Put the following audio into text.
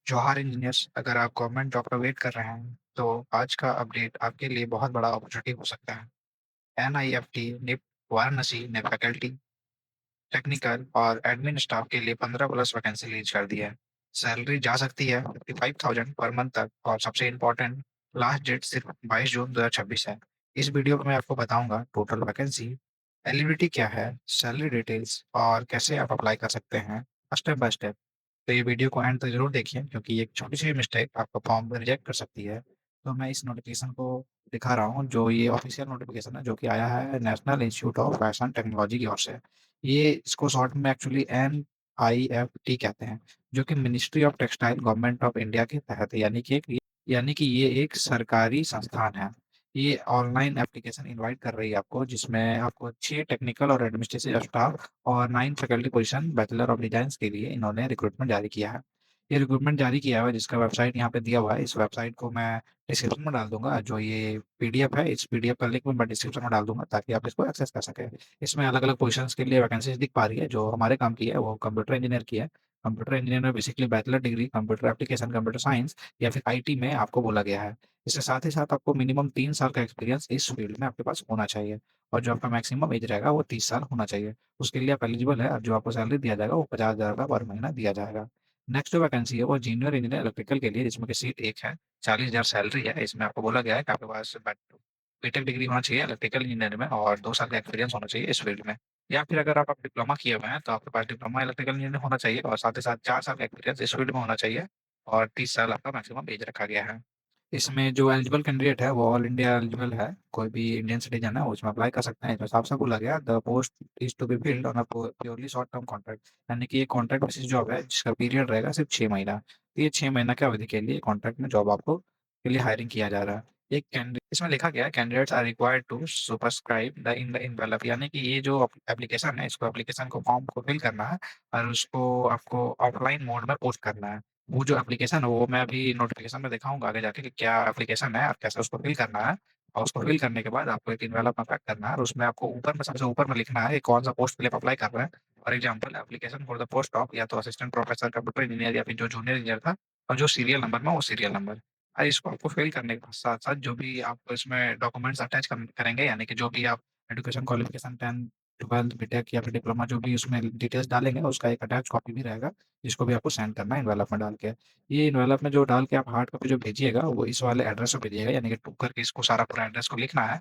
जौहार engineers, अगर आप government job का वेट कर रहे हैं, तो आज का अपडेट आपके लिए बहुत बड़ा अपॉर्चुनिटी हो सकता है। एनआईएफटी, निफ्ट, वाराणसी ने फैकल्टी, टेक्निकल और एडमिन स्टाफ के लिए 15 प्लस वैकेंसी रिलीज कर दी है। सैलरी जा सकती है 55,000 पर मंथ तक और सबसे इम्पोर्टेंट, लास्ट डेट सिर्फ 22 जून 2026 है। इस वीडियो में मैं आपको बताऊंगा टोटल वैकेंसी, एलिजिबिलिटी क्या है, सैलरी डिटेल्स और कैसे आप अप्लाई कर सकते हैं स्टेप बाय स्टेप। तो ये वीडियो को एंड तक जरूर देखिए क्योंकि एक छोटी सी मिस्टेक आपका फॉर्म रिजेक्ट कर सकती है। तो मैं इस नोटिफिकेशन को दिखा रहा हूँ, जो ये ऑफिशियल नोटिफिकेशन है जो कि आया है national institute of fashion technology की ओर से। ये इसको शॉर्ट में एक्चुअली NIFT कहते हैं, जो कि ministry of textile government of India के तहत है, यानी कि ये एक सरकारी संस्थान है। ये ऑनलाइन एप्लीकेशन इनवाइट कर रही है आपको, जिसमें आपको 6 टेक्निकल और एडमिनिस्ट्रेटिव स्टाफ और 9 faculty position bachelor of design के लिए इन्होंने रिक्रूटमेंट जारी किया है। ये रिक्रूटमेंट जारी किया हुआ है, जिसका वेबसाइट यहाँ पे दिया हुआ है। इस वेबसाइट को मैं डिस्क्रिप्शन में डाल दूंगा। जो ये पीडीएफ है, इस पीडीएफ का लिंक मैं डिस्क्रिप्शन में डाल दूंगा ताकि आप इसको एक्सेस कर सकें। इसमें अलग अलग पोजीशंस के लिए वैकेंसीज दिख पा रही है। जो हमारे काम की है वो कंप्यूटर इंजीनियर की है। कंप्यूटर इंजीनियर में basically bachelor degree computer application, computer science या फिर आईटी में आपको बोला गया है। इसके साथ ही साथ आपको मिनिमम 3 साल का एक्सपीरियंस इस फील्ड में आपके पास होना चाहिए। और जो आपका मैक्सिमम एज रहेगा वो 30 साल होना चाहिए। उसके लिए आप एलिजिबल है। और जो आपको सैलरी दिया जाएगा वो 50,000 का पर महीना दिया जाएगा। नेक्स्ट जो वैकेंसी है वो जूनियर इंजीनियर इलेक्ट्रिकल के लिए, जिसमें कि सीट एक है। 40,000 सैलरी है। इसमें आपको बोला गया है कि आपके पास बीटेक डिग्री होना चाहिए इलेक्ट्रिकल इंजीनियर में और 2 साल का एक्सपीरियंस होना चाहिए इस फील्ड में। या फिर अगर आप डिप्लोमा किए हुए हैं तो आपके पास डिप्लोमा इलेक्ट्रिकल इंजीनियर होना चाहिए और साथ ही साथ 4 साल का एक्सपीरियंस इस फील्ड में होना चाहिए। और 30 साल आपका मैक्सिमम एज रखा गया है। इसमें जो एलिजिबल कैंडिडेट है वो ऑल इंडिया एलिजिबल है। कोई भी इंडियन सिटीजन है वो इसमें अप्लाई कर सकते हैं। इसमें साफ साफ बोला गया, the post is to be filled on a purely short term contract, यानी कि ये कॉन्ट्रैक्ट बेसिस जॉब है जिसका पीरियड रहेगा सिर्फ 6 महीना। तो ये 6 महीना की अवधि के लिए कॉन्ट्रैक्ट में जॉब आपको के लिए हायरिंग किया जा रहा है। एक कैंडिडेट इसमें लिखा गया है, candidates are required to subscribe the in the envelope, यानी कि ये जो एप्लीकेशन है, इसको एप्लीकेशन को फॉर्म को फिल करना है और उसको आपको ऑफलाइन मोड में पोस्ट करना है। वो जो एप्लीकेशन है वो मैं अभी नोटिफिकेशन में दिखाऊंगा आगे जाके कि क्या एप्लीकेशन है और कैसे उसको फिल करना है। और उसको फिल करने के बाद आपको एक इनवेलप में पैक करना है और उसमें आपको ऊपर में सबसे ऊपर में लिखना है कि कौन सा पोस्ट के लिए अप्लाई कर रहे हैं। For example, application for the post of या तो असिस्टेंट प्रोफेसर कंप्यूटर इंजीनियर या फिर जो जूनियर इंजीनियर था, और जो सीरियल नंबर में वो सीरियल नंबर। इसको आपको फिल करने के साथ साथ जो भी आप इसमें डॉक्यूमेंट्स अटैच करेंगे, यानी कि जो भी आप एजुकेशन क्वालिफिकेशन 10, 12, बीटेक या फिर डिप्लोमा जो भी उसमें डिटेल्स डालेंगे उसका एक अटैच कॉपी भी रहेगा, जिसको भी आपको सेंड करना है इनवेलप में डाल के। ये इन्वेलप में जो डाल के आप हार्ड कॉपी जो भेजिएगा वो इस वाले एड्रेस पे भेजिएगा, यानी कि टू करके इसको सारा पूरा एड्रेस को लिखना है।